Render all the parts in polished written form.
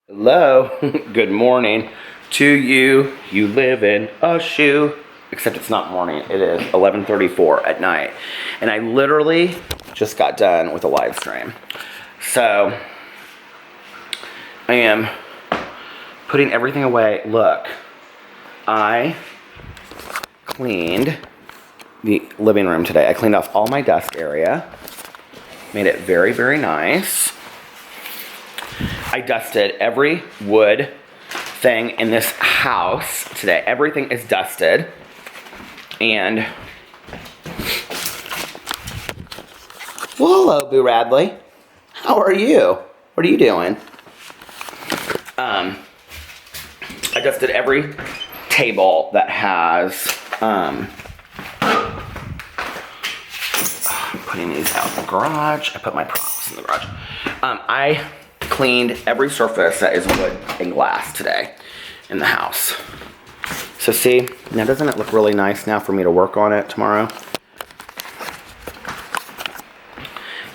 Hello, good morning to you. You live in a shoe. Except it's not morning, it is 11:34 at night. And I literally just got done with a live stream. So, I am putting everything away. Look, I cleaned the living room today. I cleaned off all my desk area. Made it very, very nice. I dusted every wood thing in this house today. Everything is dusted. And, well, hello, Boo Radley. How are you? What are you doing? I dusted every table that has, I'm putting these out in the garage. I put my props in the garage. I cleaned every surface that is wood and glass today in the house. So see, now doesn't it look really nice now for me to work on it tomorrow?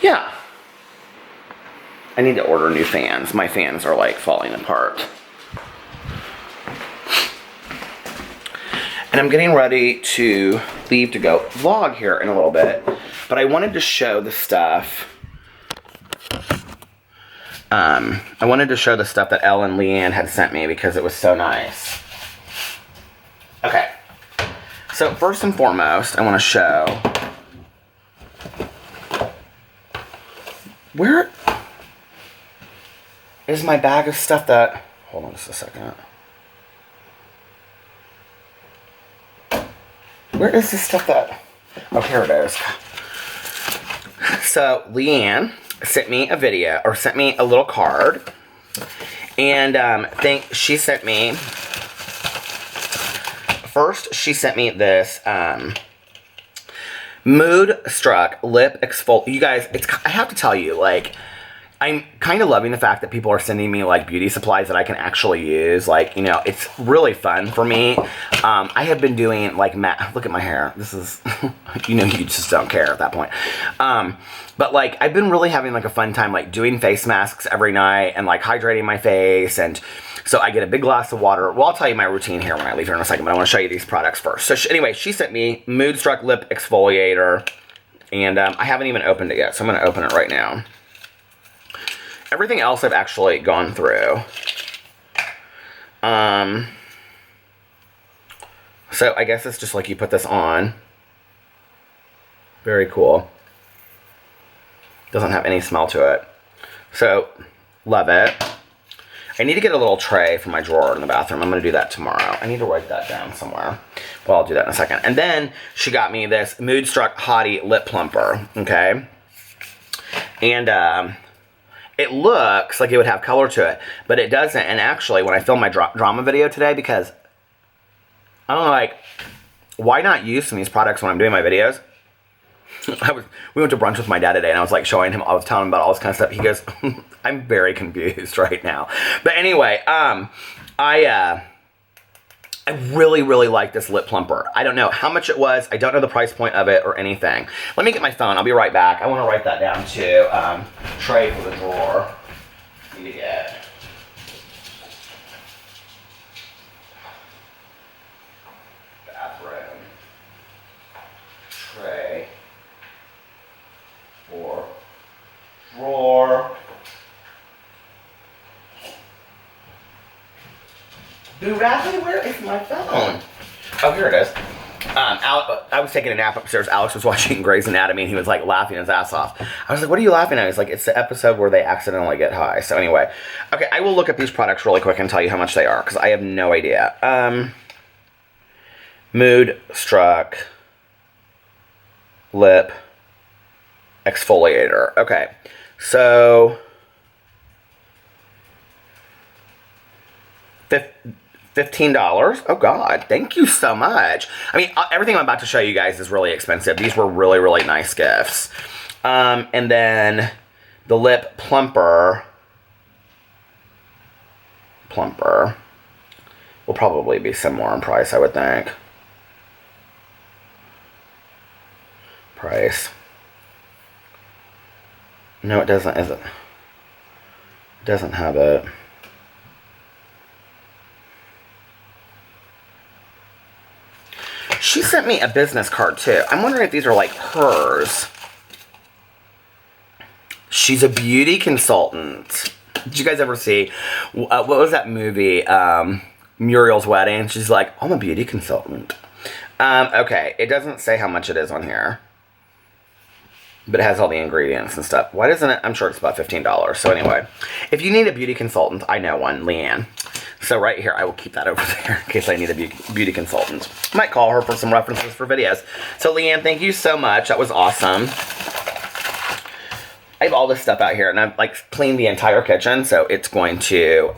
Yeah. I need to order new fans. My fans are like falling apart. And I'm getting ready to leave to go vlog here in a little bit. But I wanted to show the stuff. I wanted to show the stuff that Elle and Leanne had sent me because it was so nice. Okay. So first and foremost, I want to show where is my bag of stuff that, hold on just a second. Where is this stuff that, oh, here it is. So Leanne sent me a video, or sent me a little card, and she sent me, first she sent me this Mood Struck Lip Exfoliator. You guys, I have to tell you, like, I'm kind of loving the fact that people are sending me, like, beauty supplies that I can actually use. Like, you know, it's really fun for me. I have been doing, like, look at my hair. This is, you know, you just don't care at that point. But, like, I've been really having, like, a fun time, like, doing face masks every night and, like, hydrating my face. And so I get a big glass of water. Well, I'll tell you my routine here when I leave here in a second, but I want to show you these products first. So, anyway, she sent me Mood Struck Lip Exfoliator. And I haven't even opened it yet, so I'm going to open it right now. Everything else I've actually gone through. So I guess it's just like you put this on. Very cool. Doesn't have any smell to it. So, love it. I need to get a little tray for my drawer in the bathroom. I'm going to do that tomorrow. I need to write that down somewhere. Well, I'll do that in a second. And then she got me this Mood Struck Hottie Lip Plumper. Okay. And, it looks like it would have color to it, but it doesn't. And actually, when I filmed my drama video today, because I'm like, why not use some of these products when I'm doing my videos? We went to brunch with my dad today, and I was like showing him, I was telling him about all this kind of stuff. He goes, I'm very confused right now. But anyway, I really, really like this lip plumper. I don't know how much it was. I don't know the price point of it or anything. Let me get my phone. I'll be right back. I want to write that down too. Tray for the drawer. Need to get. Bathroom. Tray. For drawer. Boo Radley, where is my phone? Oh, here it is. I was taking a nap upstairs. Alex was watching Grey's Anatomy, and he was, like, laughing his ass off. I was like, what are you laughing at? He's like, it's the episode where they accidentally get high. So, anyway. Okay, I will look at these products really quick and tell you how much they are, because I have no idea. Mood Struck Lip Exfoliator. Okay, so $15. Oh, God. Thank you so much. I mean, everything I'm about to show you guys is really expensive. These were really, really nice gifts. And then the lip plumper will probably be similar in price, I would think. Price. No, it doesn't, is it? It doesn't have it. She sent me a business card too. I'm wondering if these are like hers. She's a beauty consultant. Did you guys ever see, what was that movie, Muriel's Wedding? She's like, I'm a beauty consultant. Okay, it doesn't say how much it is on here. But it has all the ingredients and stuff. Why doesn't it? I'm sure it's about $15. So anyway, if you need a beauty consultant, I know one, Leanne. So right here, I will keep that over there in case I need a beauty consultant. Might call her for some references for videos. So Leanne, thank you so much. That was awesome. I have all this stuff out here, and I've like cleaned the entire kitchen, so it's going to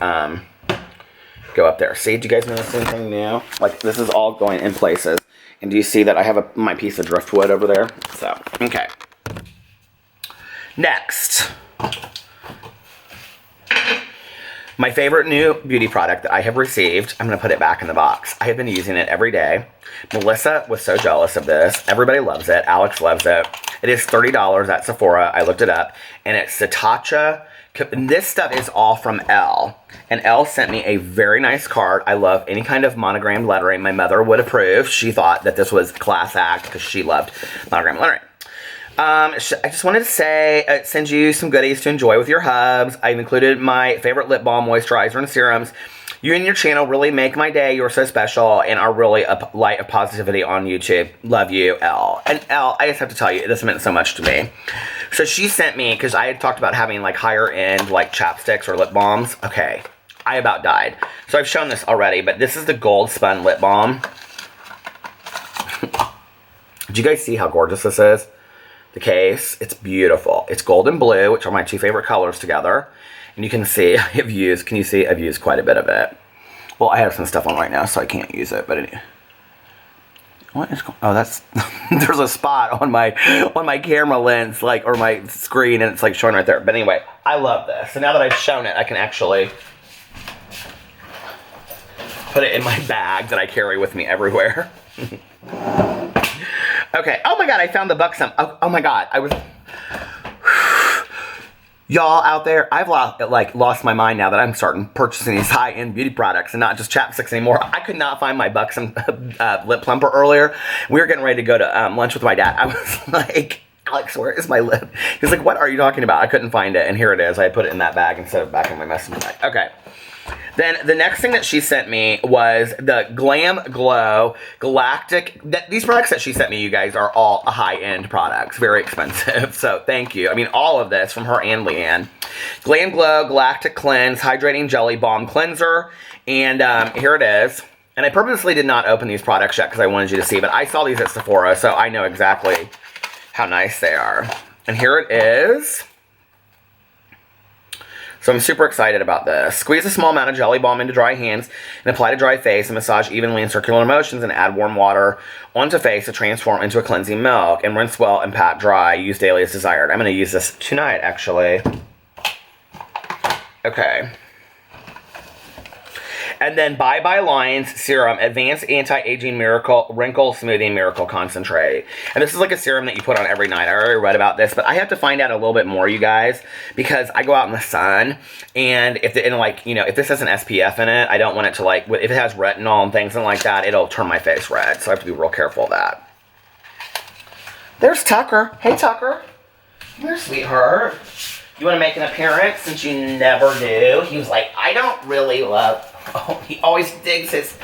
go up there. See, do you guys notice anything new? Like, this is all going in places. And do you see that I have my piece of driftwood over there? So, okay. Next. My favorite new beauty product that I have received. I'm going to put it back in the box. I have been using it every day. Melissa was so jealous of this. Everybody loves it. Alex loves it. It is $30 at Sephora. I looked it up. And it's Satatcha. This stuff is all from Elle. And Elle sent me a very nice card. I love any kind of monogrammed lettering. My mother would approve. She thought that this was class act because she loved monogrammed lettering. I just wanted to say, send you some goodies to enjoy with your hubs. I've included my favorite lip balm, moisturizer, and serums. You and your channel really make my day. You're so special and are really a light of positivity on YouTube. Love you, Elle. And Elle, I just have to tell you, this meant so much to me. So she sent me, because I had talked about having like higher end like chapsticks or lip balms. Okay, I about died. So I've shown this already, but this is the Gold Spun Lip Balm. Do you guys see how gorgeous this is? The case, it's beautiful. It's gold and blue, which are my two favorite colors together. And you can see, I've used quite a bit of it. Well, I have some stuff on right now, so I can't use it, but anyway. What is going on? Oh, that's, there's a spot on my camera lens, like, or my screen, and it's like showing right there. But anyway, I love this. So now that I've shown it, I can actually put it in my bag that I carry with me everywhere. Okay. Oh my God, I found the buxom. Oh my God, I was... Y'all out there, I've lost my mind now that I'm starting purchasing these high-end beauty products and not just chapsticks anymore. I could not find my buxom lip plumper earlier. We were getting ready to go to lunch with my dad. I was like, Alex, where is my lip? He was like, what are you talking about? I couldn't find it, and here it is. I put it in that bag instead of back in my messenger bag. Okay. Then the next thing that she sent me was the Glam Glow Galactic. These products that she sent me, you guys, are all high-end products. Very expensive. So thank you. I mean, all of this from her and Leanne. Glam Glow Galactic Cleanse Hydrating Jelly Balm Cleanser. And here it is. And I purposely did not open these products yet because I wanted you to see. But I saw these at Sephora, so I know exactly how nice they are. And here it is. So I'm super excited about this. Squeeze a small amount of jelly balm into dry hands and apply to dry face and massage evenly in circular motions and add warm water onto face to transform into a cleansing milk and rinse well and pat dry. Use daily as desired. I'm going to use this tonight, actually. Okay. And then Bye Bye Lines Serum Advanced Anti-Aging Miracle Wrinkle Smoothing Miracle Concentrate. And this is like a serum that you put on every night. I already read about this, but I have to find out a little bit more, you guys, because I go out in the sun, and if this has an SPF in it, I don't want it to if it has retinol and things like that, it'll turn my face red. So I have to be real careful of that. There's Tucker. Hey, Tucker. Come here, sweetheart. You want to make an appearance since you never do? He was like, I don't really love... Oh, he always digs his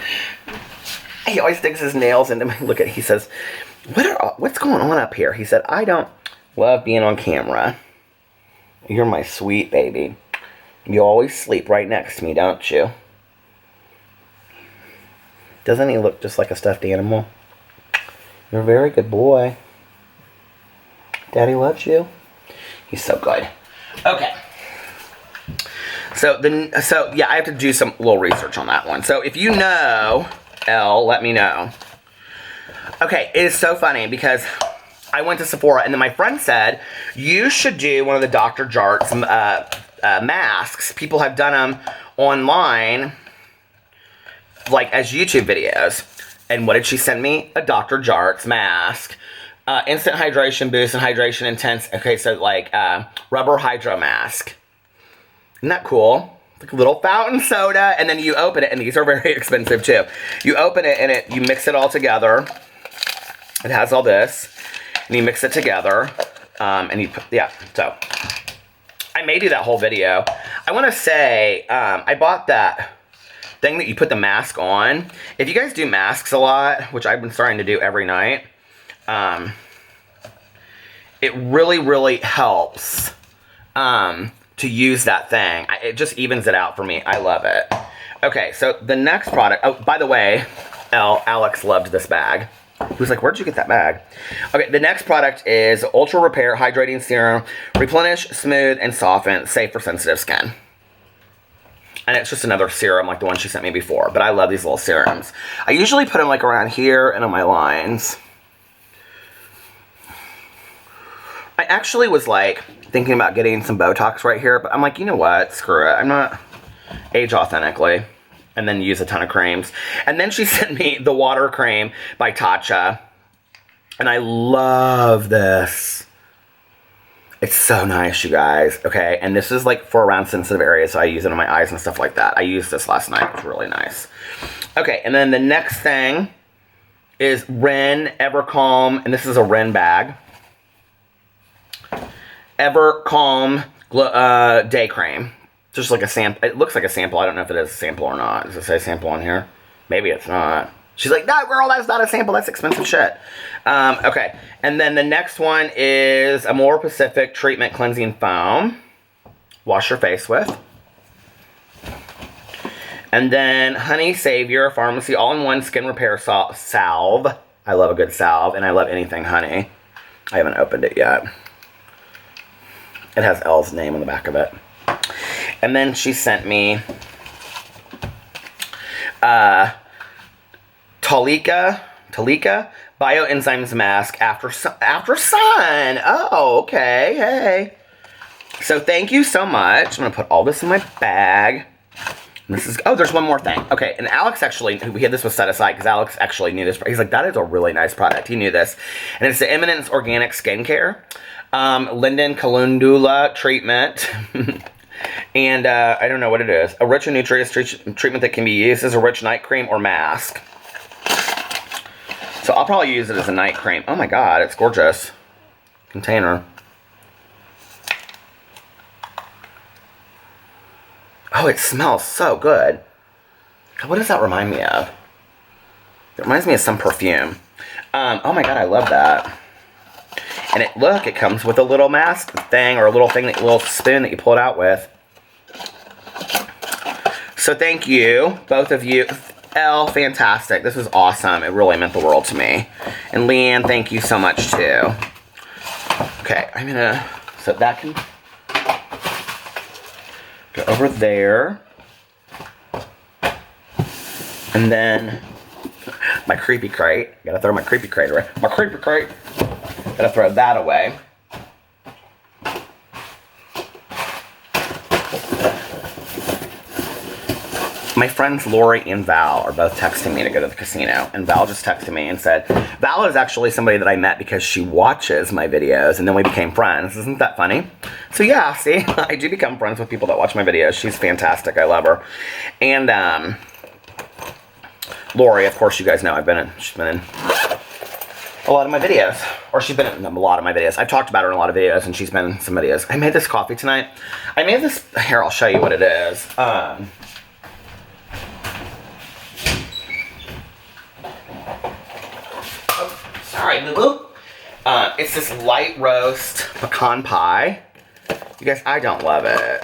nails into me. Look at, he says, what's going on up here? He said, I don't love being on camera. You're my sweet baby. You always sleep right next to me, don't you? Doesn't he look just like a stuffed animal? You're a very good boy. Daddy loves you. He's so good. Okay. So yeah, I have to do some little research on that one. So if you know, Elle, let me know. Okay, it is so funny because I went to Sephora and then my friend said, you should do one of the Dr. Jart's masks. People have done them online, like as YouTube videos. And what did she send me? A Dr. Jart's mask. Instant hydration boost and hydration intense. Okay, so like rubber hydro mask. Isn't that cool? Like a little fountain soda, and then you open it, and these are very expensive too. You open it, and you mix it all together. It has all this, and you mix it together, and you put, yeah, so I may do that whole video. I want to say, I bought that thing that you put the mask on. If you guys do masks a lot, which I've been starting to do every night, it really, really helps to use that thing. It just evens it out for me. I love it. Okay, so the next product, oh, by the way, Alex loved this bag. He was like, where'd you get that bag? Okay, the next product is Ultra Repair Hydrating Serum. Replenish, smooth, and soften. Safe for sensitive skin. And it's just another serum like the one she sent me before. But I love these little serums. I usually put them like around here and on my lines. I actually was like thinking about getting some Botox right here. But I'm like, you know what? Screw it. I'm not age authentically. And then use a ton of creams. And then she sent me the water cream by Tatcha. And I love this. It's so nice, you guys. Okay, and this is like for around sensitive areas, so I use it on my eyes and stuff like that. I used this last night. It was really nice. Okay, and then the next thing is Ren Ever Calm. And this is a Ren bag. Ever Calm Day Cream. Just like a sample. It looks like a sample. I don't know if it is a sample or not. Does it say sample on here? Maybe it's not. She's like, no, girl, that's not a sample. That's expensive shit. Okay. And then the next one is Amore Pacific Treatment Cleansing Foam. Wash your face with. And then Honey Savior Pharmacy All-in-One Skin Repair Salve. I love a good salve, and I love anything honey. I haven't opened it yet. It has Elle's name on the back of it. And then she sent me Talika Bioenzymes Mask After Sun. Oh, okay. Hey. So thank you so much. I'm going to put all this in my bag. And this is, oh, there's one more thing. Okay, and Alex actually, this was set aside because Alex actually knew this. He's like, that is a really nice product. He knew this. And it's the Eminence Organic Skincare. Linden Calendula Treatment. And I don't know what it is. A rich and nutritious treatment that can be used as a rich night cream or mask. So I'll probably use it as a night cream. Oh my god, it's gorgeous. Container. Oh, it smells so good. What does that remind me of? It reminds me of some perfume. Oh my god, I love that. And it comes with a little mask thing, or a little thing, a little spoon that you pull it out with. So thank you, both of you. Elle, fantastic. This was awesome. It really meant the world to me. And Leanne, thank you so much too. Okay, I'm gonna, so that can go over there. And then my creepy crate. Gotta throw my creepy crate away. My creepy crate. Gotta throw that away. My friends Lori and Val are both texting me to go to the casino. And Val just texted me and said, Val is actually somebody that I met because she watches my videos, and then we became friends. Isn't that funny? So yeah, see, I do become friends with people that watch my videos. She's fantastic. I love her. And Lori, of course, you guys know she's been in a lot of my videos. Or she's been in a lot of my videos. I've talked about her in a lot of videos, and she's been in some videos. I made this coffee tonight. I made this, here, I'll show you what it is. Sorry, boo-boo. It's this light roast pecan pie. You guys, I don't love it.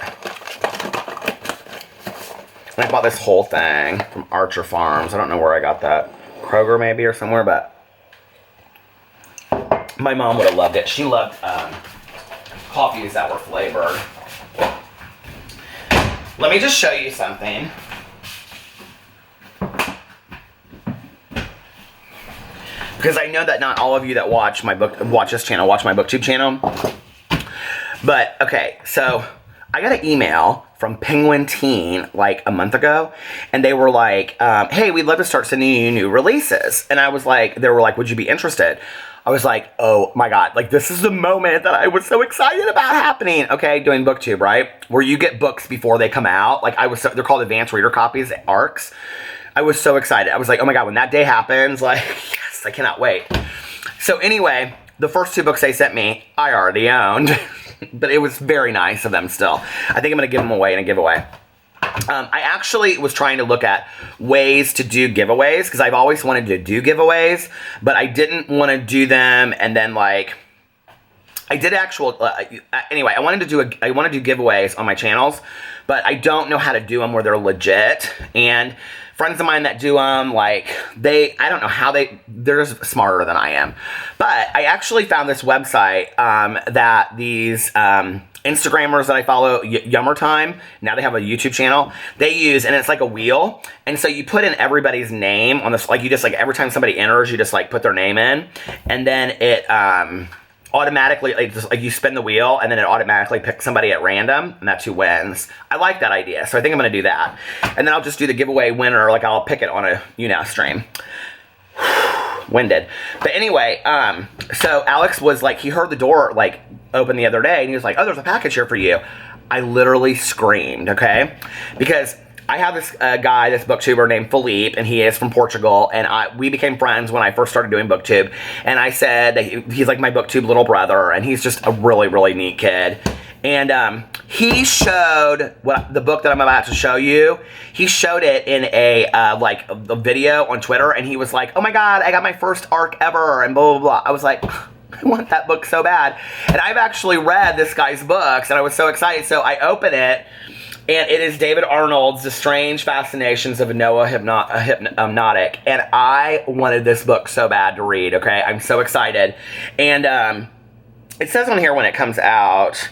And I bought this whole thing from Archer Farms. I don't know where I got that. Kroger maybe or somewhere, but my mom would have loved it. She loved coffees that were flavored. Let me just show you something. Because I know that not all of you that watch this channel, watch my BookTube channel. But, okay, so I got an email from Penguin Teen like a month ago. And they were like, hey, we'd love to start sending you new releases. And I was like, they were like, would you be interested? I was like, oh my god, like this is the moment that I was so excited about happening. Okay, doing BookTube, right? Where you get books before they come out. Like they're called advanced reader copies, ARCs. I was so excited. I was like, oh my god, when that day happens, like, yes, I cannot wait. So anyway, the first 2 books they sent me, I already owned. But it was very nice of them still. I think I'm going to give them away in a giveaway. I actually was trying to look at ways to do giveaways because I've always wanted to do giveaways, but I didn't want to do them and then like I did actual anyway. I want to do giveaways on my channels, but I don't know how to do them where they're legit. And friends of mine that do them, like I don't know how they're just smarter than I am. But I actually found this website that these Instagrammers that I follow, Yummer Time, now they have a YouTube channel, they use, and it's like a wheel. And so you put in everybody's name on this, like you just like every time somebody enters, you just like put their name in, and then it automatically, like you spin the wheel and then it automatically picks somebody at random and that's who wins. I like that idea, so I think I'm going to do that. And then I'll just do the giveaway winner, like I'll pick it on a stream. Winded. But anyway, so Alex was like, he heard the door like open the other day and he was like, oh, there's a package here for you. I literally screamed, okay? Because I have this guy, this booktuber named Philippe, and he is from Portugal, and we became friends when I first started doing booktube, and I said that he's like my booktube little brother, and he's just a really, really neat kid. And he showed the book that I'm about to show you. He showed it in a video on Twitter, and he was like, "Oh my God, I got my first arc ever," and blah blah blah. I was like, I want that book so bad, and I've actually read this guy's books, and I was so excited. So I open it. And it is David Arnold's The Strange Fascinations of Noah Hypnotic. And I wanted this book so bad to read, okay? I'm so excited. And it says on here when it comes out,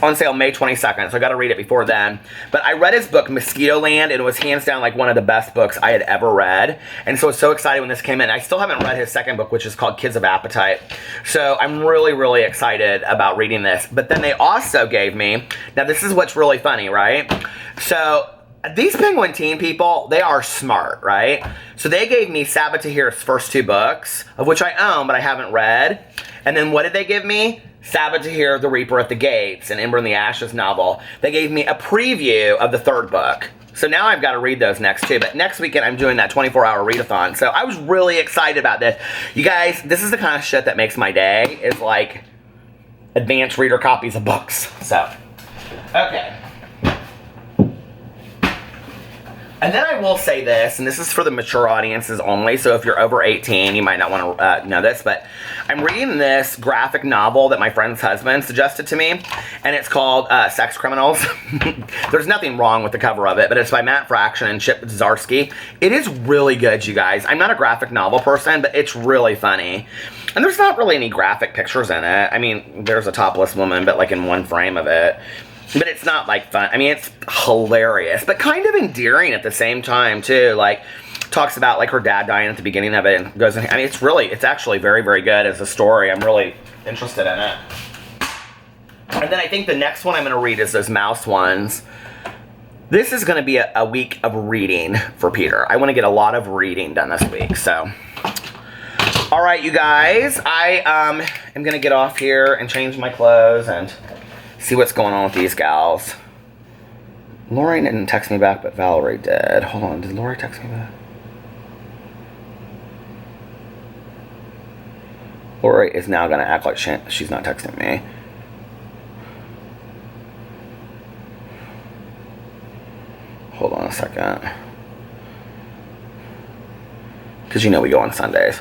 on sale May 22nd, so I got to read it before then. But I read his book, Mosquito Land, and it was hands down like one of the best books I had ever read. And so I was so excited when this came in. I still haven't read his second book, which is called Kids of Appetite. So I'm really, really excited about reading this. But then they also gave me, now this is what's really funny, right? So these Penguin Teen people, they are smart, right? So they gave me Sabbath Tahir's first 2 books, of which I own, but I haven't read. And then what did they give me? Sabbath Tahir, The Reaper at the Gates, an Ember in the Ashes novel. They gave me a preview of the 3rd book. So now I've got to read those next 2. But next weekend, I'm doing that 24-hour readathon. So I was really excited about this. You guys, this is the kind of shit that makes my day, is like advanced reader copies of books. So, okay. And then I will say this, and this is for the mature audiences only, so if you're over 18, you might not want to know this, but I'm reading this graphic novel that my friend's husband suggested to me, and it's called Sex Criminals. There's nothing wrong with the cover of it, but it's by Matt Fraction and Chip Zdarsky. It is really good, you guys. I'm not a graphic novel person, but it's really funny. And there's not really any graphic pictures in it. I mean, there's a topless woman, but like in one frame of it. But it's not, like, fun. I mean, it's hilarious, but kind of endearing at the same time, too. Like, talks about, like, her dad dying at the beginning of it and goes in. I mean, it's actually very, very good as a story. I'm really interested in it. And then I think the next one I'm going to read is those mouse ones. This is going to be a week of reading for Peter. I want to get a lot of reading done this week, so. All right, you guys. I am going to get off here and change my clothes and see what's going on with these gals. Lori didn't text me back, but Valerie did. Hold on, did Lori text me back? Lori is now going to act like she's not texting me. Hold on a second. Because you know we go on Sundays.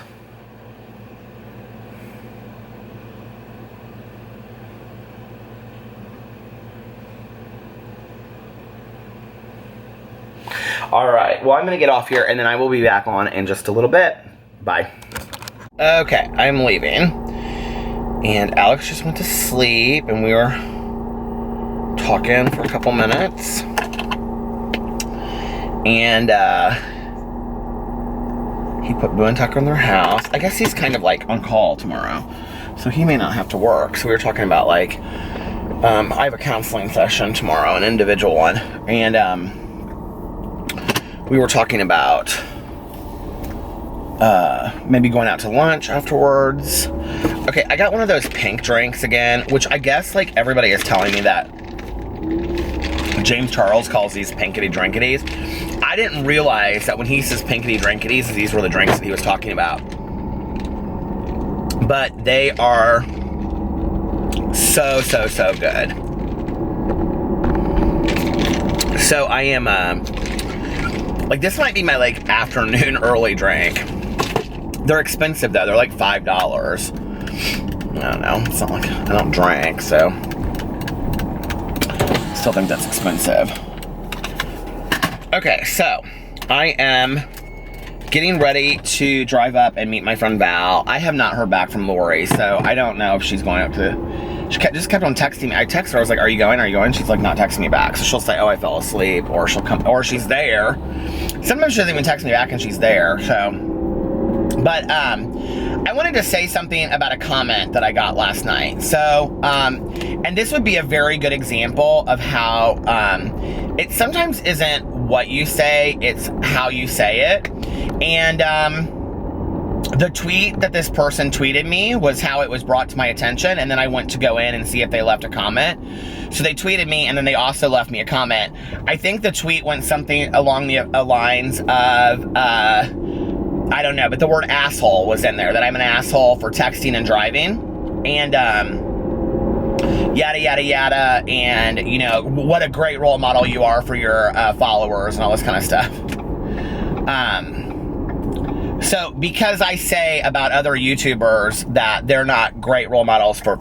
Alright, well I'm going to get off here and then I will be back on in just a little bit. Bye. Okay, I'm leaving. And Alex just went to sleep and we were talking for a couple minutes. And he put Boo and Tucker in their house. I guess he's kind of like on call tomorrow. So he may not have to work. So we were talking about like, I have a counseling session tomorrow, an individual one. And we were talking about maybe going out to lunch afterwards. Okay, I got one of those pink drinks again, which I guess like everybody is telling me that James Charles calls these pinkity drinkities. I didn't realize that when he says pinkity drinkities, these were the drinks that he was talking about. but they are so good. So I am, like, this might be my, like, afternoon early drink. They're expensive, though. They're like $5. I don't know. It's not like I don't drink, so still think that's expensive. Okay, so I am getting ready to drive up and meet my friend Val. I have not heard back from Lori, so I don't know if she's going up to... She just kept on texting me. I texted her. I was like, "Are you going? Are you going?" She's like, not texting me back. So she'll say, "Oh, I fell asleep," or she'll come, or she's there. Sometimes she doesn't even text me back, and she's there. So, but I wanted to say something about a comment that I got last night. So, and this would be a very good example of how it sometimes isn't what you say; it's how you say it. And the tweet that this person tweeted me was how it was brought to my attention, and then I went to go in and see if they left a comment. So they tweeted me, and then they also left me a comment. I think the tweet went something along the lines of, I don't know, but the word asshole was in there, that I'm an asshole for texting and driving, and yada, yada, yada, and, you know, what a great role model you are for your followers and all this kind of stuff. So, because I say about other YouTubers that they're not great role models for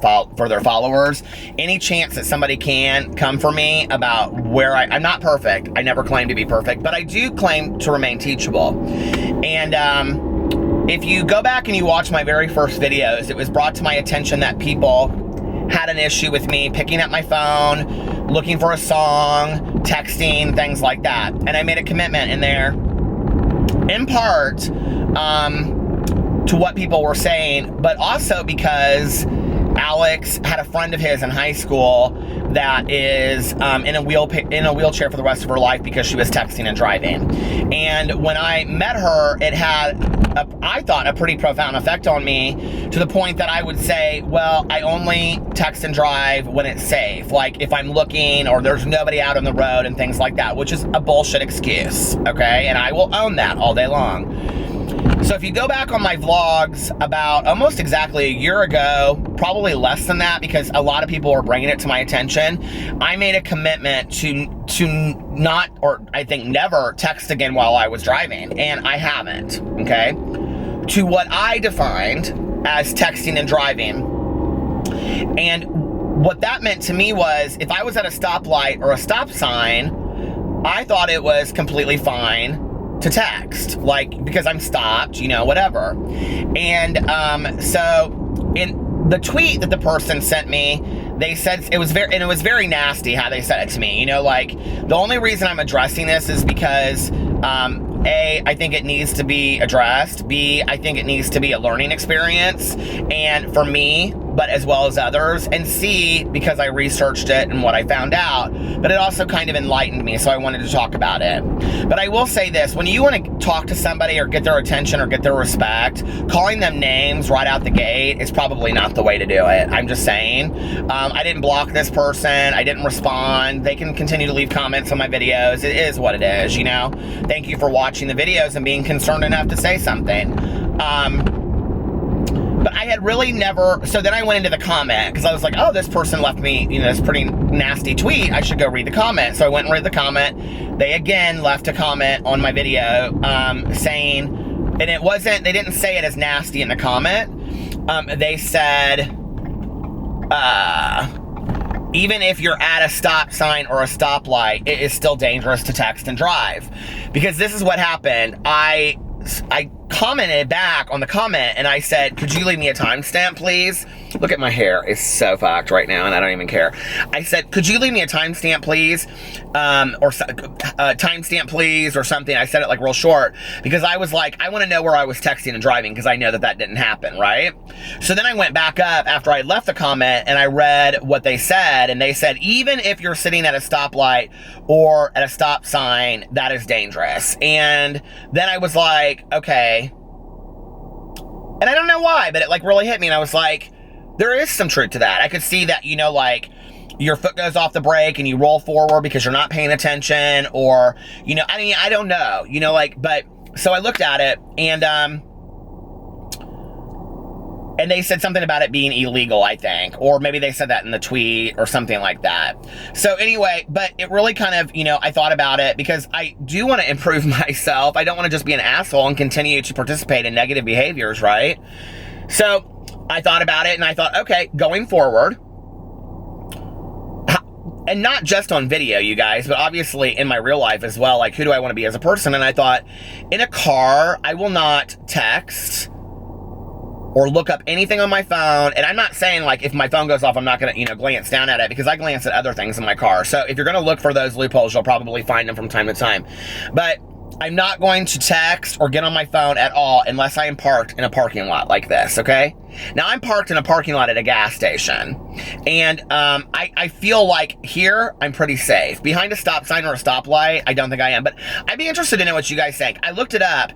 their followers, any chance that somebody can come for me about where I'm not perfect. I never claim to be perfect, but I do claim to remain teachable. And if you go back and you watch my very first videos, it was brought to my attention that people had an issue with me picking up my phone, looking for a song, texting, things like that. And I made a commitment in there, in part, to what people were saying, but also because Alex had a friend of his in high school that is in a wheelchair for the rest of her life because she was texting and driving. And when I met her, it had, I thought, a pretty profound effect on me, to the point that I would say, well, I only text and drive when it's safe. Like if I'm looking or there's nobody out on the road and things like that, which is a bullshit excuse, okay? And I will own that all day long. So if you go back on my vlogs about almost exactly a year ago, probably less than that, because a lot of people were bringing it to my attention, I made a commitment to not, or I think never, text again while I was driving, and I haven't, okay? To what I defined as texting and driving. And what that meant to me was, if I was at a stoplight or a stop sign, I thought it was completely fine to text, like, because I'm stopped, you know, whatever. And so in the tweet that the person sent me, they said it was very nasty how they said it to me. You know, like, the only reason I'm addressing this is because A, I think it needs to be addressed. B, I think it needs to be a learning experience, and for me, but as well as others. And C, because I researched it and what I found out, but it also kind of enlightened me, so I wanted to talk about it. But I will say this, when you want to talk to somebody or get their attention or get their respect, calling them names right out the gate is probably not the way to do it. I'm just saying. I didn't block this person. I didn't respond. They can continue to leave comments on my videos. It is what it is, you know? Thank you for watching the videos and being concerned enough to say something. But I had really never, so then I went into the comment, because I was like, oh, this person left me, you know, this pretty nasty tweet, I should go read the comment. So I went and read the comment. They again left a comment on my video, saying, and it wasn't, they didn't say it as nasty in the comment. They said, even if you're at a stop sign or a stoplight, it is still dangerous to text and drive. Because this is what happened. I commented back on the comment and I said, could you leave me a timestamp, please? Look at my hair. It's so fucked right now and I don't even care. I said, could you leave me a timestamp, please? Or timestamp, please, or something. I said it like real short because I was like, I want to know where I was texting and driving because I know that didn't happen, right? So then I went back up after I left the comment and I read what they said, and they said, even if you're sitting at a stoplight or at a stop sign, that is dangerous. And then I was like, okay. And I don't know why, but it like really hit me and I was like, there is some truth to that. I could see that, you know, like your foot goes off the brake and you roll forward because you're not paying attention, or, you know, I mean, I don't know, you know, like, but so I looked at it and And they said something about it being illegal, I think. Or maybe they said that in the tweet or something like that. So anyway, but it really kind of, I thought about it because I do want to improve myself. I don't want to just be an asshole and continue to participate in negative behaviors, right? So I thought about it and I thought, okay, going forward, and not just on video, you guys, but obviously in my real life as well, like who do I want to be as a person? And I thought, in a car, I will not text or look up anything on my phone. And I'm not saying like if my phone goes off, I'm not going to, glance down at it, because I glance at other things in my car. So if you're going to look for those loopholes, you'll probably find them from time to time. But I'm not going to text or get on my phone at all unless I am parked in a parking lot like this, okay? Now, I'm parked in a parking lot at a gas station, and I feel like here, I'm pretty safe. Behind a stop sign or a stoplight, I don't think I am, but I'd be interested to know what you guys think. I looked it up.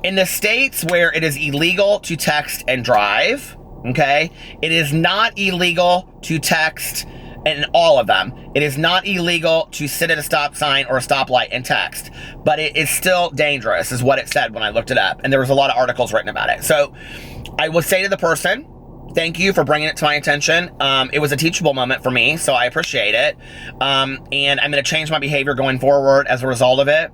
In the states where it is illegal to text and drive, okay, it is not illegal to text. In all of them, it is not illegal to sit at a stop sign or a stoplight and text, but it is still dangerous, is what it said when I looked it up, and there was a lot of articles written about it. So I will say to the person, thank you for bringing it to my attention. It was a teachable moment for me, so I appreciate it, and I'm going to change my behavior going forward as a result of it.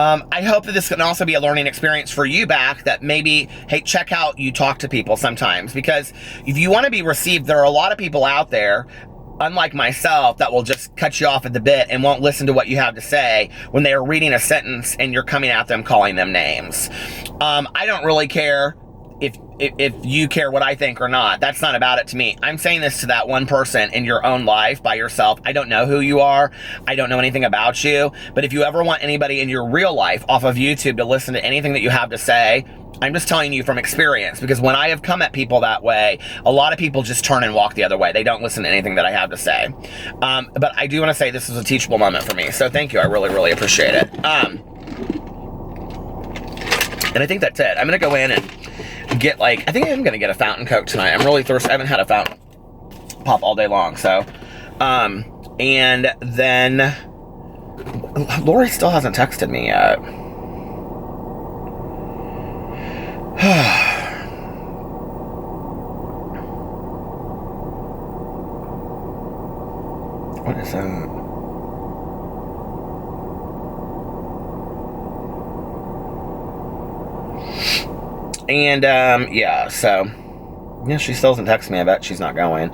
I hope that this can also be a learning experience for you back, that maybe, hey, check how you talk to people sometimes, because if you want to be received, there are a lot of people out there, unlike myself, that will just cut you off at the bit and won't listen to what you have to say when they are reading a sentence and you're coming at them calling them names. I don't really care if you care what I think or not. That's not about it to me. I'm saying this to that one person in your own life by yourself. I don't know who you are. I don't know anything about you. But if you ever want anybody in your real life off of YouTube to listen to anything that you have to say, I'm just telling you from experience, because when I have come at people that way, a lot of people just turn and walk the other way. They don't listen to anything that I have to say. But I do want to say this was a teachable moment for me. So thank you. I really, really appreciate it. And I think that's it. I'm going to go in and get I think I'm gonna get a fountain Coke tonight. I'm really thirsty. I haven't had a fountain pop all day long. So and then Lori still hasn't texted me yet. What is that? And, yeah, so, yeah, she still doesn't text me. I bet she's not going.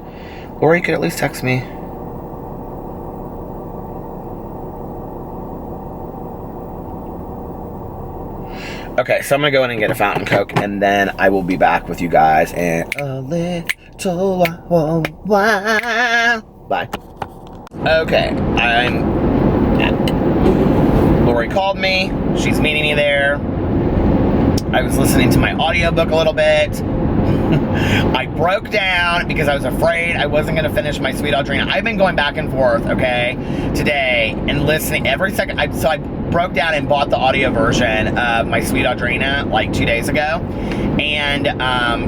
Or you could at least text me. Okay, so I'm going to go in and get a fountain Coke, and then I will be back with you guys in a little while. Bye. Okay, I'm back. Lori called me. She's meeting me there. I was listening to my audiobook a little bit. I broke down because I was afraid I wasn't going to finish my Sweet Audrina. I've been going back and forth, okay, today and listening every second. So I broke down and bought the audio version of my Sweet Audrina like 2 days ago. And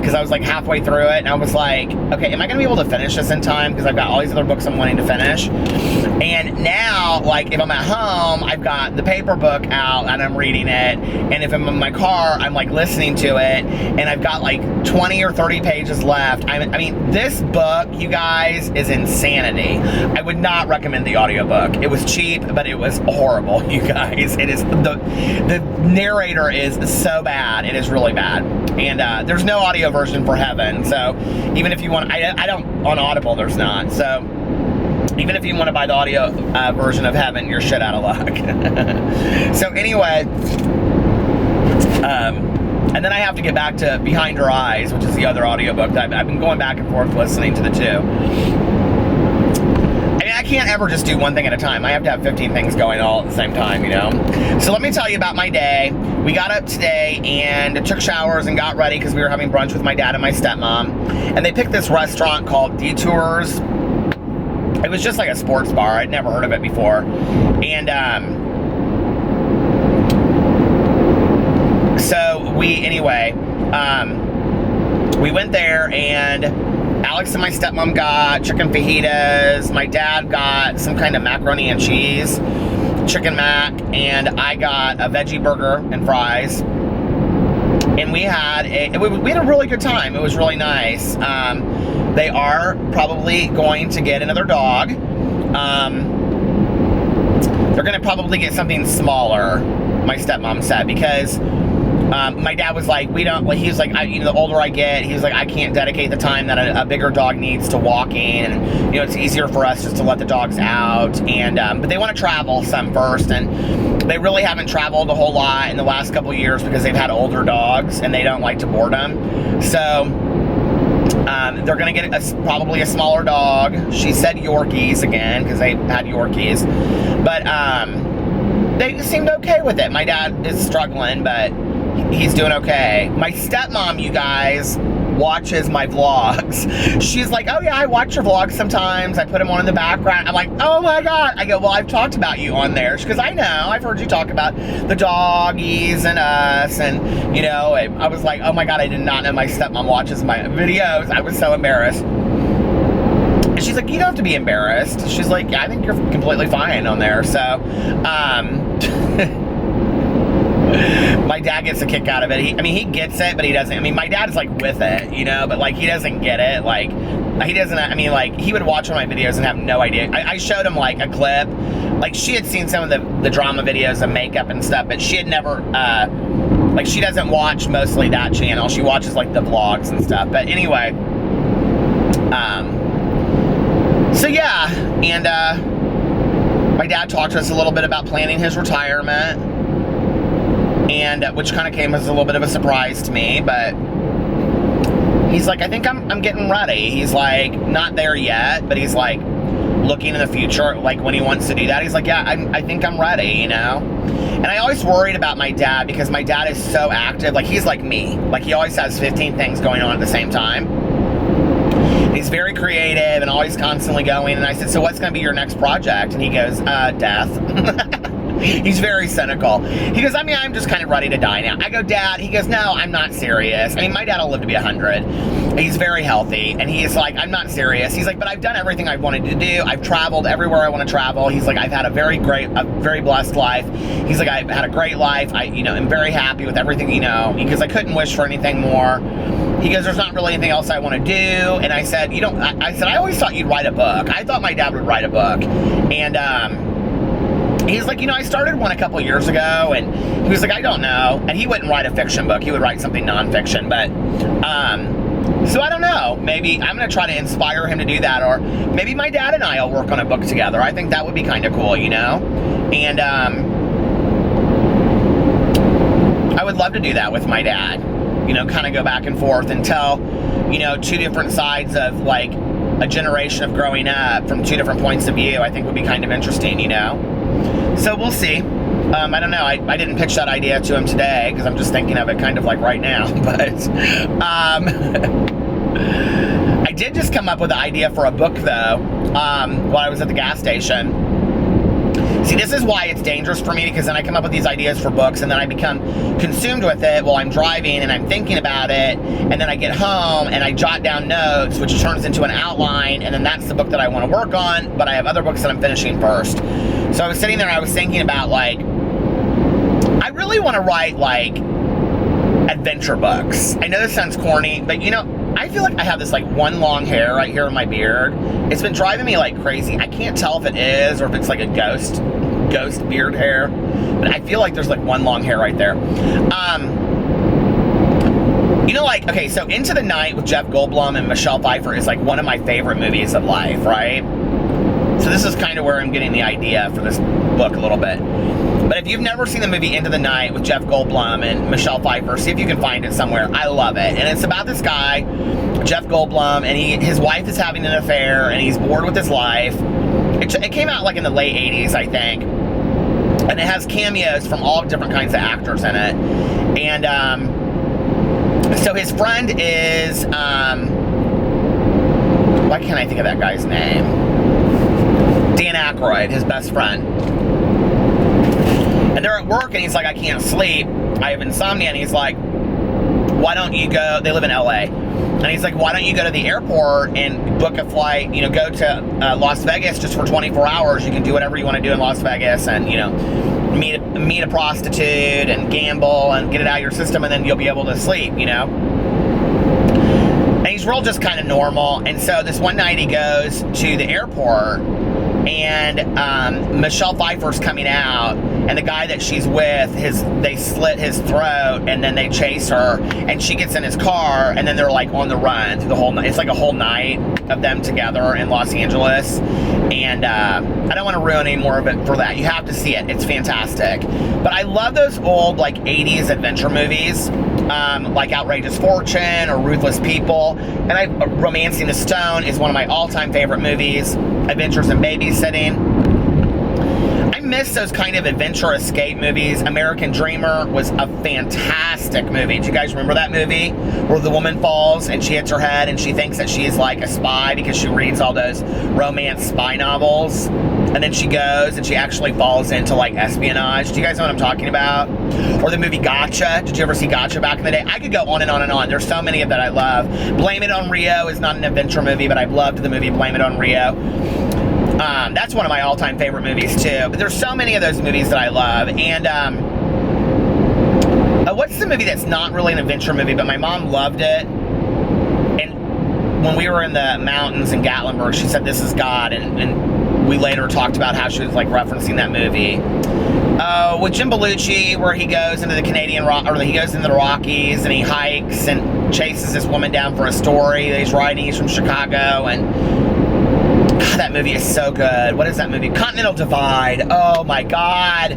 because I was like halfway through it, and I was like, okay, am I going to be able to finish this in time? Because I've got all these other books I'm wanting to finish. And now, like, if I'm at home, I've got the paper book out and I'm reading it. And if I'm in my car, I'm like listening to it. And I've got like 20 or 30 pages left. I mean, this book, you guys, is insanity. I would not recommend the audiobook. It was cheap, but it was horrible, you guys. It is, the narrator is so bad. It is really bad. And there's no audio version for Heaven. So even if you want, I don't, on Audible, there's not. So even if you want to buy the audio version of Heaven, you're shit out of luck. So anyway, and then I have to get back to Behind Her Eyes, which is the other audiobook that I've been going back and forth listening to the two. I mean, I can't ever just do one thing at a time. I have to have 15 things going all at the same time, you know? So let me tell you about my day. We got up today and took showers and got ready because we were having brunch with my dad and my stepmom. And they picked this restaurant called Detours. It was just like a sports bar. I'd never heard of it before. And so we went there, and Alex and my stepmom got chicken fajitas. My dad got some kind of macaroni and cheese, chicken mac, and I got a veggie burger and fries. and we had a really good time. It was really nice. They are probably going to get another dog. They're going to probably get something smaller, my stepmom said, because my dad was like, he was like, the older I get, he was like, I can't dedicate the time that a bigger dog needs to walking, and it's easier for us just to let the dogs out, and but they want to travel some first, and they really haven't traveled a whole lot in the last couple years because they've had older dogs and they don't like to board them. So they're gonna get probably a smaller dog. She said Yorkies again because they had Yorkies, but they seemed okay with it. My dad is struggling, but he's doing okay. My stepmom, you guys, watches my vlogs. She's like, oh yeah, I watch your vlogs sometimes. I put them on in the background. I'm like, oh my God. I go, well, I've talked about you on there. Because I know, I've heard you talk about the doggies and us. And, I was like, oh my God, I did not know my stepmom watches my videos. I was so embarrassed. And she's like, you don't have to be embarrassed. She's like, yeah, I think you're completely fine on there. So, my dad gets a kick out of it. He gets it, but he doesn't. My dad is like with it, but like he doesn't get it. Like he doesn't. He would watch one of my videos and have no idea. I showed him like a clip. Like she had seen some of the drama videos of makeup and stuff, but she had never. Like she doesn't watch mostly that channel. She watches like the vlogs and stuff. But anyway, so yeah, and my dad talked to us a little bit about planning his retirement. And which kind of came as a little bit of a surprise to me, but he's like, I think I'm getting ready. He's like, not there yet, but he's like looking in the future, like when he wants to do that. He's like, yeah, I think I'm ready, And I always worried about my dad because my dad is so active. Like he's like me. Like he always has 15 things going on at the same time. He's very creative and always constantly going. And I said, so what's going to be your next project? And he goes, death. He's very cynical. He goes, I'm just kind of ready to die now. I go, Dad. He goes, no, I'm not serious. My dad will live to be 100. He's very healthy. And he's like, I'm not serious. He's like, but I've done everything I wanted to do. I've traveled everywhere I want to travel. He's like, I've had a very blessed life. He's like, I've had a great life. I'm very happy with everything, because I couldn't wish for anything more. He goes, there's not really anything else I want to do. And I said, I always thought you'd write a book. I thought my dad would write a book. And, he's like, I started one a couple years ago, and he was like, I don't know. And he wouldn't write a fiction book. He would write something nonfiction. But, so I don't know. Maybe I'm going to try to inspire him to do that, or maybe my dad and I will work on a book together. I think that would be kind of cool, And, I would love to do that with my dad. Kind of go back and forth and tell, two different sides of, like, a generation of growing up from two different points of view. I think would be kind of interesting, So we'll see. I don't know. I didn't pitch that idea to him today because I'm just thinking of it kind of like right now. But I did just come up with the idea for a book, though, while I was at the gas station. See, this is why it's dangerous for me, because then I come up with these ideas for books and then I become consumed with it while I'm driving and I'm thinking about it, and then I get home and I jot down notes, which turns into an outline, and then that's the book that I want to work on, but I have other books that I'm finishing first. So I was sitting there and I was thinking about, like, I really want to write, like, adventure books. I know this sounds corny, but, I feel like I have this, like, one long hair right here in my beard. It's been driving me like crazy. I can't tell if it is or if it's like a ghost beard hair, but I feel like there's like one long hair right there. Like, okay, so Into the Night with Jeff Goldblum and Michelle Pfeiffer is like one of my favorite movies of life, right? So this is kind of where I'm getting the idea for this book a little bit. But if you've never seen the movie Into the Night with Jeff Goldblum and Michelle Pfeiffer, see if you can find it somewhere. I love it. And it's about this guy, Jeff Goldblum, and his wife is having an affair, and he's bored with his life. It came out like in the late 80s, I think. And it has cameos from all different kinds of actors in it. And so his friend is, why can't I think of that guy's name? Dan Aykroyd, his best friend. And they're at work, and he's like, I can't sleep. I have insomnia. And he's like, why don't you go, they live in LA. And he's like, why don't you go to the airport and book a flight, go to Las Vegas just for 24 hours. You can do whatever you want to do in Las Vegas and, meet a prostitute and gamble and get it out of your system, and then you'll be able to sleep, you know? And he's real just kind of normal. And so this one night he goes to the airport, and Michelle Pfeiffer's coming out, and the guy that she's with, they slit his throat, and then they chase her, and she gets in his car, and then they're like on the run through the whole night. It's like a whole night of them together in Los Angeles, and I don't want to ruin any more of it for that. You have to see it. It's fantastic. But I love those old like 80s adventure movies, like Outrageous Fortune or Ruthless People, and Romancing the Stone is one of my all-time favorite movies. Adventures in Babysitting. I miss those kind of adventure escape movies. American Dreamer was a fantastic movie. Do you guys remember that movie where the woman falls and she hits her head and she thinks that she's like a spy because she reads all those romance spy novels, and then she goes and she actually falls into like espionage? Do you guys know what I'm talking about? Or the movie Gotcha. Did you ever see Gotcha back in the day? I could go on and on and on. There's so many of that I love. Blame It on Rio is not an adventure movie, but I've loved the movie Blame It on Rio. That's one of my all-time favorite movies too. But there's so many of those movies that I love. And what's the movie that's not really an adventure movie, but my mom loved it? And when we were in the mountains in Gatlinburg, she said, "This is God," and we later talked about how she was like referencing that movie. With Jim Belushi, where he goes into the he goes into the Rockies and he hikes and chases this woman down for a story that he's writing. He's from Chicago, and that movie is so good. What is that movie? Continental Divide. Oh my God.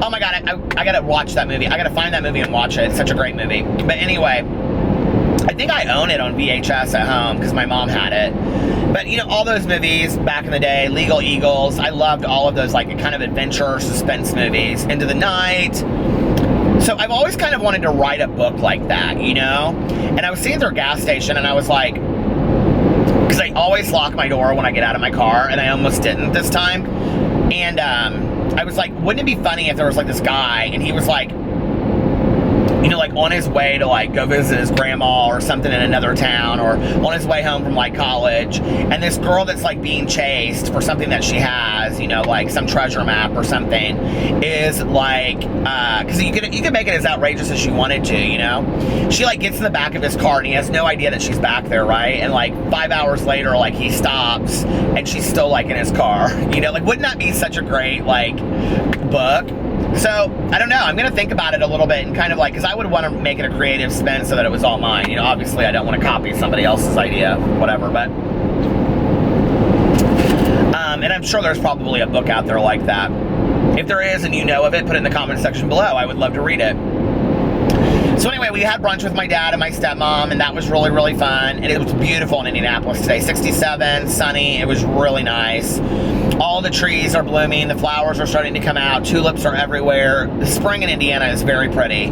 Oh my God. I gotta watch that movie. I gotta find that movie and watch it. It's such a great movie. But anyway, I think I own it on VHS at home because my mom had it. But you know, all those movies back in the day, Legal Eagles, I loved all of those like kind of adventure suspense movies. Into the Night. So I've always kind of wanted to write a book like that, you know? And I was sitting at their gas station and I was like, because I always lock my door when I get out of my car, and I almost didn't this time. And I was like, wouldn't it be funny if there was like this guy, and he was like, you know, like on his way to like go visit his grandma or something in another town, or on his way home from like college, and this girl that's like being chased for something that she has, you know, like some treasure map or something, is like, because you could make it as outrageous as you wanted to, you know. She like gets in the back of his car and he has no idea that she's back there, right? And like 5 hours later, like he stops and she's still like in his car, you know. Like, wouldn't that be such a great like book? So, I don't know, I'm going to think about it a little bit and kind of like, because I would want to make it a creative spin so that it was all mine. You know, obviously I don't want to copy somebody else's idea, whatever, but... and I'm sure there's probably a book out there like that. If there is and you know of it, put it in the comment section below. I would love to read it. So anyway, we had brunch with my dad and my stepmom, and that was really, really fun. And it was beautiful in Indianapolis today. 67, sunny, it was really nice. All the trees are blooming, the flowers are starting to come out, tulips are everywhere. The spring in Indiana is very pretty.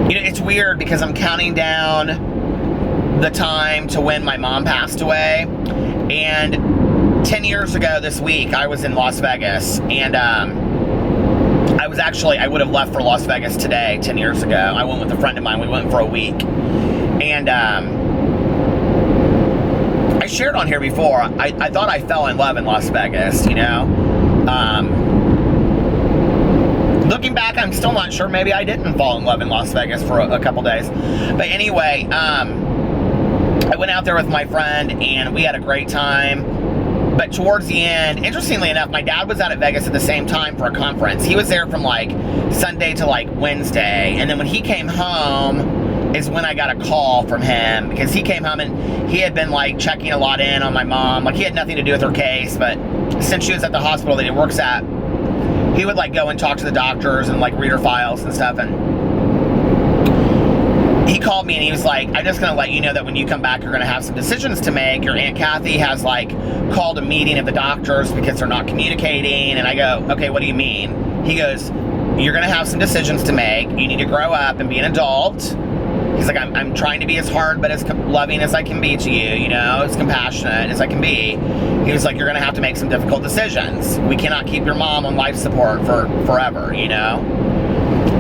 You know, it's weird because I'm counting down the time to when my mom passed away. And 10 years ago this week, I was in Las Vegas, and I would have left for Las Vegas today, 10 years ago. I went with a friend of mine, we went for a week. And I shared on here before, I thought I fell in love in Las Vegas, you know? Looking back, I'm still not sure. Maybe I didn't fall in love in Las Vegas for a couple days. But anyway, I went out there with my friend, and we had a great time. But towards the end, interestingly enough, my dad was out at Vegas at the same time for a conference. He was there from like Sunday to like Wednesday. And then when he came home is when I got a call from him, because he came home and he had been like checking a lot in on my mom. Like, he had nothing to do with her case, but since she was at the hospital that he works at, he would like go and talk to the doctors and like read her files and stuff. And he called me and he was like, I'm just going to let you know that when you come back, you're going to have some decisions to make. Your Aunt Kathy has like called a meeting of the doctors because they're not communicating. And I go, okay, what do you mean? He goes, you're going to have some decisions to make. You need to grow up and be an adult. He's like, I'm trying to be as hard but as loving as I can be to you, you know, as compassionate as I can be. He was like, you're going to have to make some difficult decisions. We cannot keep your mom on life support for forever, you know.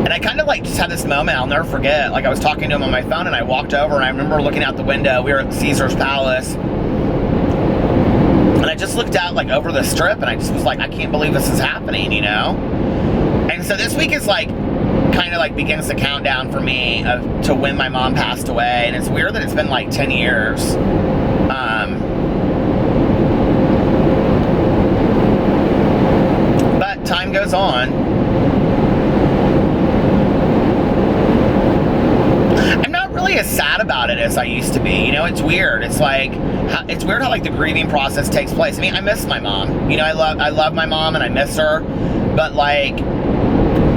And I kind of like just had this moment I'll never forget. Like, I was talking to him on my phone and I walked over and I remember looking out the window. We were at Caesar's Palace. And I just looked out like over the strip and I just was like, I can't believe this is happening, you know? And so this week is like, kind of like begins the countdown for me to when my mom passed away. And it's weird that it's been like 10 years. But time goes on. I'm not really as sad about it as I used to be. You know, it's weird. It's like, it's weird how like the grieving process takes place. I mean, I miss my mom. You know, I love my mom and I miss her. But like,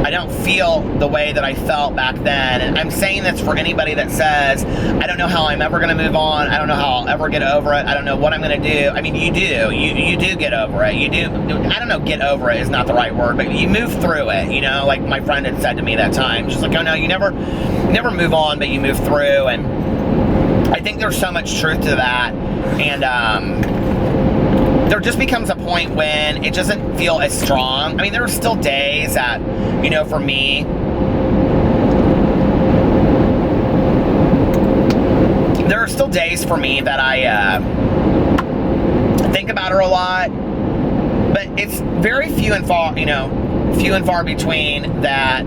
I don't feel the way that I felt back then. And I'm saying this for anybody that says, I don't know how I'm ever going to move on. I don't know how I'll ever get over it. I don't know what I'm going to do. I mean, you do. You do get over it. You do. I don't know, get over it is not the right word, but you move through it. You know, like my friend had said to me that time. She's like, oh no, you never move on, but you move through. And I think there's so much truth to that. And, there just becomes a point when it doesn't feel as strong. I mean, there are still days that, you know, for me, there are still days for me that I think about her a lot, but it's very few and far between that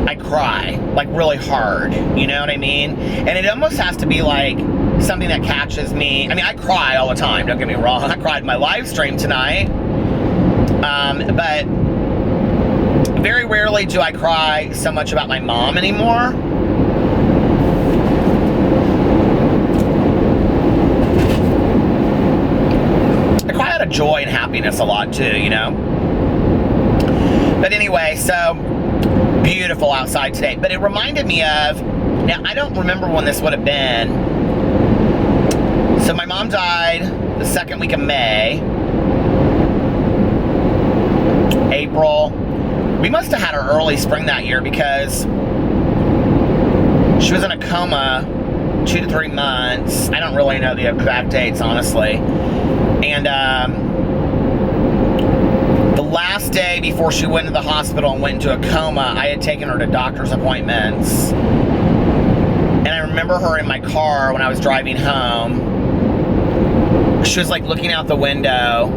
I cry, like really hard, you know what I mean? And it almost has to be like something that catches me. I mean, I cry all the time, don't get me wrong. I cried in my live stream tonight. But very rarely do I cry so much about my mom anymore. I cry out of joy and happiness a lot too, you know? But anyway, so beautiful outside today. But it reminded me of, now I don't remember when this would have been. So my mom died the second week of May. April. We must have had her early spring that year because she was in a coma 2 to 3 months. I don't really know the exact dates, honestly. And the last day before she went to the hospital and went into a coma, I had taken her to doctor's appointments. And I remember her in my car when I was driving home. She was like looking out the window,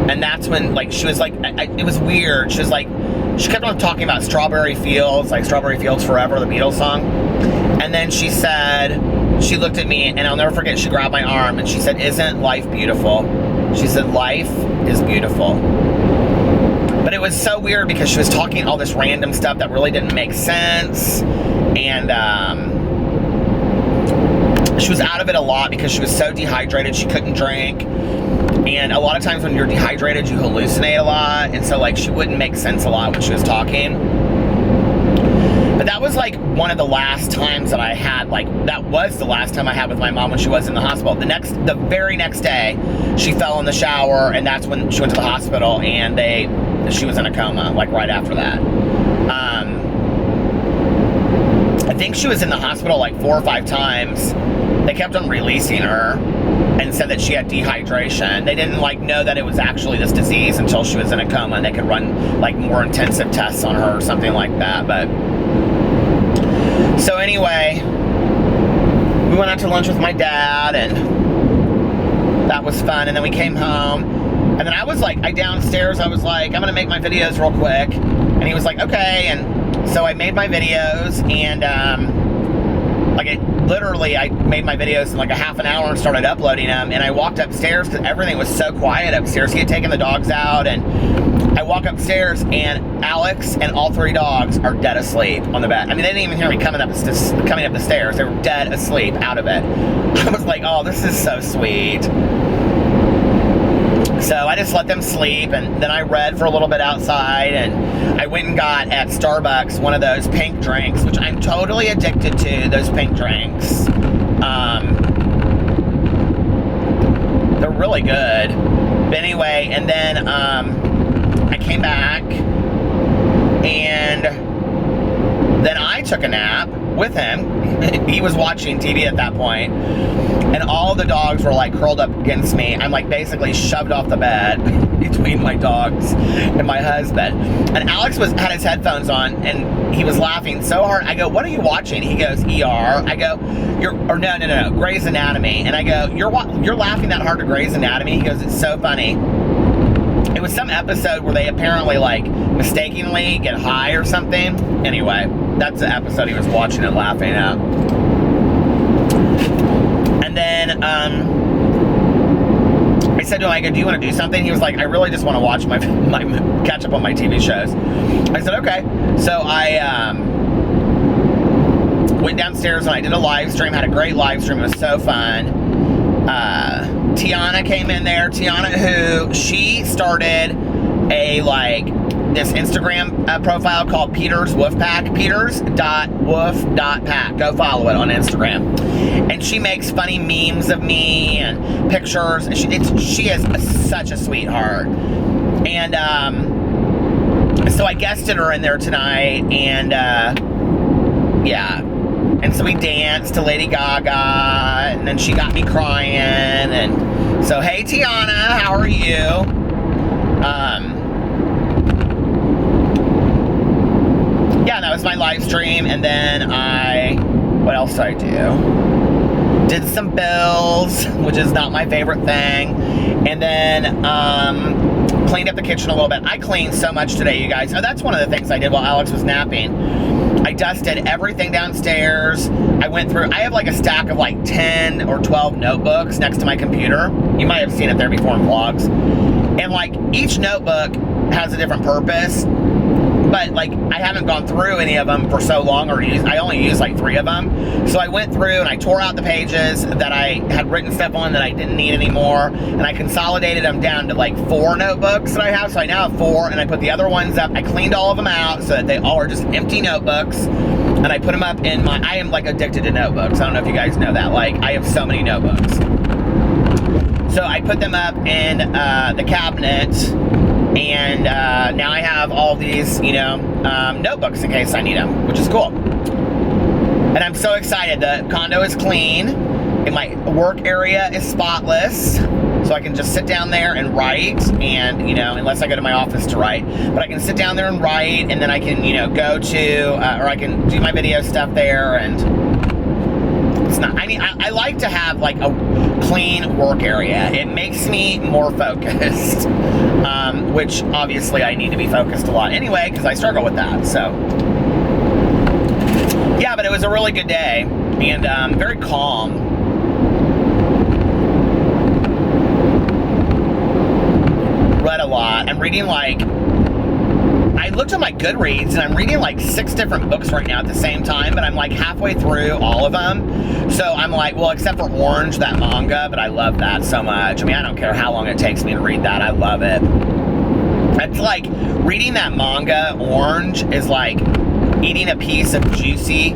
and that's when like she was like, it was weird. She was like, she kept on talking about Strawberry Fields, like Strawberry Fields Forever, the Beatles song. And then she said, she looked at me, and I'll never forget, she grabbed my arm and she said, isn't life beautiful? She said, life is beautiful. But it was so weird because she was talking all this random stuff that really didn't make sense. And she was out of it a lot because she was so dehydrated she couldn't drink. And a lot of times when you're dehydrated, you hallucinate a lot. And so like she wouldn't make sense a lot when she was talking. But that was like one of the last times that I had, like, that was the last time I had with my mom when she was in the hospital. The very next day, she fell in the shower, and that's when she went to the hospital, and she was in a coma, like, right after that. I think she was in the hospital like 4 or 5 times. They kept on releasing her and said that she had dehydration. They didn't like know that it was actually this disease until she was in a coma, and they could run like more intensive tests on her or something like that. But so anyway, we went out to lunch with my dad, and that was fun. And then we came home, and then I was like, downstairs, I was like, I'm gonna make my videos real quick. And he was like, okay. And so I made my videos, and I made my videos in like a half an hour and started uploading them. And I walked upstairs because everything was so quiet upstairs. He had taken the dogs out, and I walk upstairs, and Alex and all 3 dogs are dead asleep on the bed. I mean, they didn't even hear me coming up the stairs. They were dead asleep out of it. I was like, oh, this is so sweet. So I just let them sleep, and then I read for a little bit outside, and I went and got at Starbucks one of those pink drinks, which I'm totally addicted to, those pink drinks. They're really good. But anyway, and then I came back, and then I took a nap with him. He was watching TV at that point, and all the dogs were like curled up against me. I'm like basically shoved off the bed. between my dogs and my husband. And Alex had his headphones on, and he was laughing so hard. I go, "What are you watching?" He goes, "ER." I go, no, Grey's Anatomy. And I go, you're laughing that hard to Grey's Anatomy?" He goes, "It's so funny." It was some episode where they apparently, like, mistakenly get high or something. Anyway, that's the episode he was watching and laughing at. And then, I said to him, I go, "Do you want to do something?" He was like, "I really just want to watch my catch up on my TV shows." I said, "Okay." So I went downstairs and I did a live stream, had a great live stream. It was so fun. Tiana came in there. Tiana, who, she started this Instagram profile called Peter's Wolfpack, peters.wolf.pack. Go follow it on Instagram. And she makes funny memes of me and pictures. And she is such a sweetheart. And so I guested her in there tonight, and yeah. And so we danced to Lady Gaga, and then she got me crying. And so, hey Tiana, how are you? Yeah, that was my live stream. And then what else did I do? Did some bills, which is not my favorite thing. And then cleaned up the kitchen a little bit. I cleaned so much today, you guys. Oh, that's one of the things I did while Alex was napping. I dusted everything downstairs. I went through, I have like a stack of like 10 or 12 notebooks next to my computer. You might have seen it there before in vlogs. And like each notebook has a different purpose. But like I haven't gone through any of them for so long, I only used like 3 of them. So I went through and I tore out the pages that I had written stuff on that I didn't need anymore, and I consolidated them down to like 4 notebooks that I have. So I now have 4, and I put the other ones up. I cleaned all of them out so that they all are just empty notebooks, and I put them up in I am like addicted to notebooks. I don't know if you guys know that. Like I have so many notebooks. So I put them up in the cabinet. And now I have all these, notebooks in case I need them, which is cool. And I'm so excited. The condo is clean, and my work area is spotless. So I can just sit down there and write, and, unless I go to my office to write. But I can sit down there and write, and then I can, go to, or I can do my video stuff there, and it's not, I like to have like a clean work area. It makes me more focused, which obviously I need to be focused a lot anyway, because I struggle with that. So yeah, but it was a really good day, and very calm. Read a lot. I'm reading I looked at my Goodreads, and I'm reading like 6 different books right now at the same time, but I'm like halfway through all of them. So I'm like, well, except for Orange, that manga, but I love that so much. I mean, I don't care how long it takes me to read that. I love it. It's like reading that manga, Orange, is like eating a piece of juicy,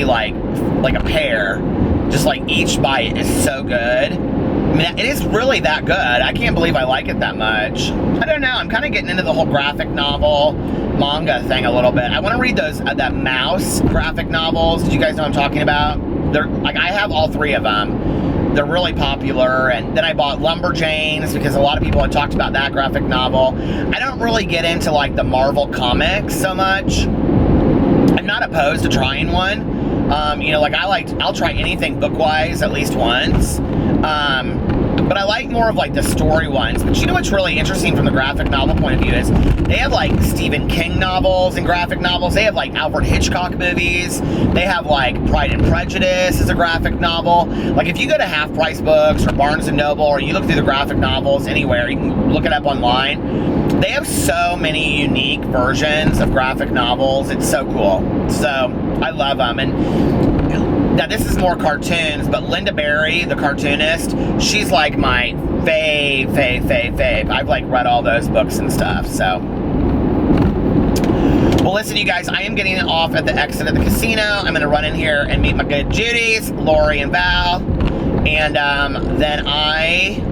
like a pear. Just like each bite is so good. I mean, it is really that good. I can't believe I like it that much. I don't know. I'm kind of getting into the whole graphic novel manga thing a little bit. I want to read those that Mouse graphic novels. Did you guys know what I'm talking about? They're like, I have all 3 of them. They're really popular. And then I bought Lumberjanes because a lot of people had talked about that graphic novel. I don't really get into like the Marvel comics so much. I'm not opposed to trying one. I'll try anything book-wise at least once. But I like more of like the story ones. But you know what's really interesting from the graphic novel point of view is they have like Stephen King novels and graphic novels. They have like Alfred Hitchcock movies. They have like Pride and Prejudice as a graphic novel. Like if you go to Half Price Books or Barnes & Noble, or you look through the graphic novels anywhere, you can look it up online. They have so many unique versions of graphic novels. It's so cool. So I love them. And now this is more cartoons, but Linda Berry, the cartoonist, she's like my fave. I've like read all those books and stuff. So, well, listen, you guys, I am getting off at the exit of the casino. I'm going to run in here and meet my good Judies, Lori and Val, and then I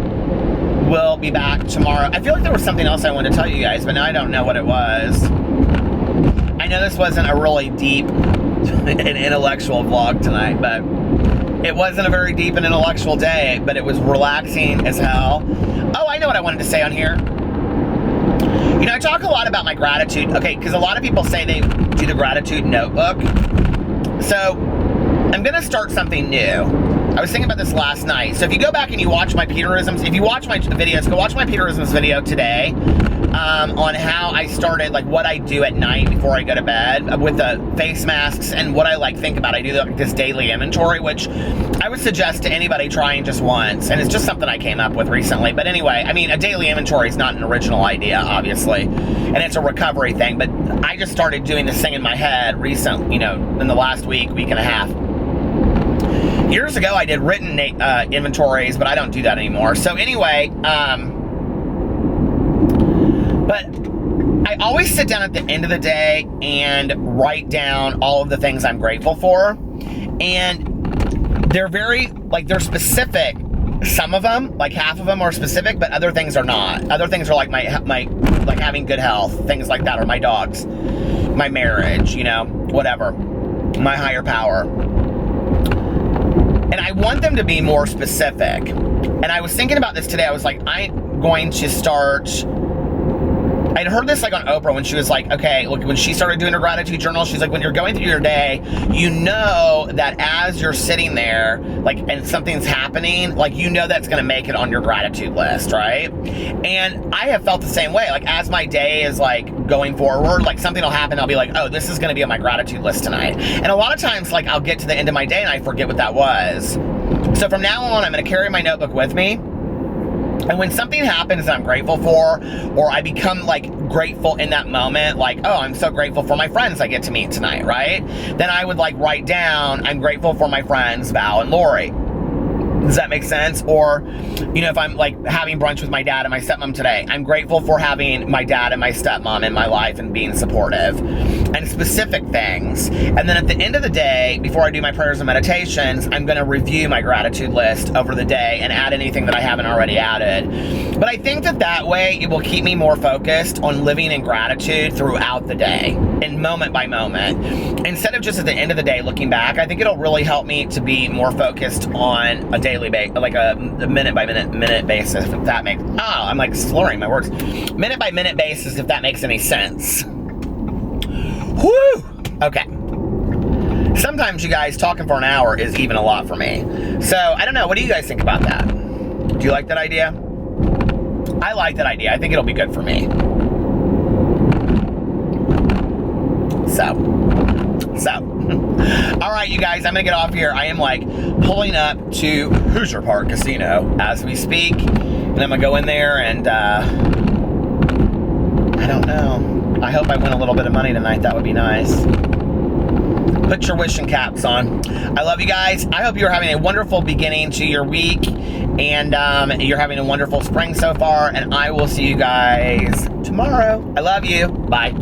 will be back tomorrow. I feel like there was something else I wanted to tell you guys, but now I don't know what it was. I know this wasn't a really deep and intellectual vlog tonight, but it wasn't a very deep and intellectual day, but it was relaxing as hell. Oh, I know what I wanted to say on here. You know, I talk a lot about my gratitude, okay, because a lot of people say they do the gratitude notebook. So, I'm going to start something new. I was thinking about this last night. So if you go back and you watch my Peterisms, if you watch my videos, go watch my Peterisms video today on how I started, like what I do at night before I go to bed with the face masks and what I like think about. I do like this daily inventory, which I would suggest to anybody trying just once. And it's just something I came up with recently. But anyway, I mean, a daily inventory is not an original idea, obviously. And it's a recovery thing. But I just started doing this thing in my head recently, you know, in the last week and a half. Years ago, I did written inventories, but I don't do that anymore. So anyway, but I always sit down at the end of the day and write down all of the things I'm grateful for. And they're very, like, they're specific. Some of them, like half of them are specific, but other things are not. Other things are like my like having good health, things like that, or my dogs, my marriage, you know, whatever, my higher power. And I want them to be more specific. And I was thinking about this today. I was like, I'm going to start... I'd heard this like on Oprah when she was like, okay, look, when she started doing her gratitude journal, she's like, when you're going through your day, you know that as you're sitting there, like, and something's happening, like, you know that's going to make it on your gratitude list, right? And I have felt the same way. Like, as my day is like going forward, like something will happen, I'll be like, oh, this is going to be on my gratitude list tonight. And a lot of times, like, I'll get to the end of my day and I forget what that was. So from now on, I'm going to carry my notebook with me. And when something happens that I'm grateful for, or I become like grateful in that moment, like, oh, I'm so grateful for my friends I get to meet tonight, right? Then I would like write down, I'm grateful for my friends, Val and Lori. Does that make sense? Or, you know, if I'm like having brunch with my dad and my stepmom today, I'm grateful for having my dad and my stepmom in my life and being supportive, and specific things. And then at the end of the day, before I do my prayers and meditations, I'm going to review my gratitude list over the day and add anything that I haven't already added. But I think that way it will keep me more focused on living in gratitude throughout the day and moment by moment. Instead of just at the end of the day looking back, I think it'll really help me to be more focused on a daily basis, like a minute by minute basis, if that makes, I'm like slurring my words. Minute by minute basis, if that makes any sense. Whew! Okay. Sometimes, you guys, talking for an hour is even a lot for me. So, I don't know. What do you guys think about that? Do you like that idea? I like that idea. I think it'll be good for me. So. All right, you guys, I'm going to get off here. I am, like, pulling up to Hoosier Park Casino as we speak. And I'm going to go in there and, I don't know. I hope I win a little bit of money tonight. That would be nice. Put your wishing caps on. I love you guys. I hope you're having a wonderful beginning to your week. And you're having a wonderful spring so far. And I will see you guys tomorrow. I love you. Bye.